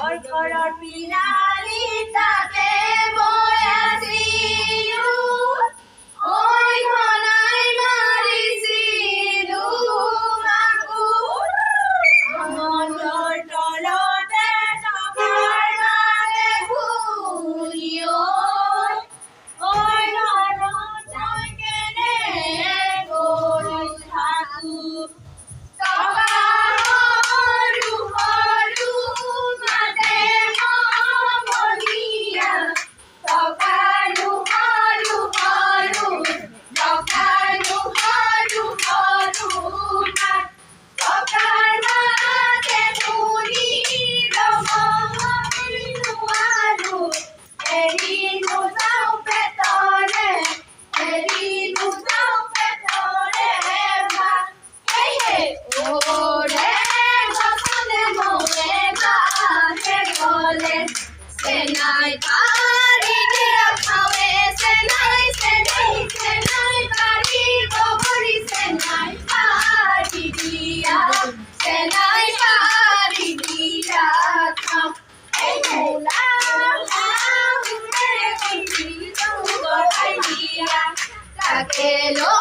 ঘৰৰ পিৰালি তাতে মই আছিলো ঐ ঘনাই মাৰিছিলো মাকুৰ মনৰ তলতে টকাৰ মানে ঘূৰি ঐ ঘৰত মই কেনে কৰি থাকো Senai pari dia kawe senai pari gobori senai pari dia kau mula humre kiri tu gotai dia kakelo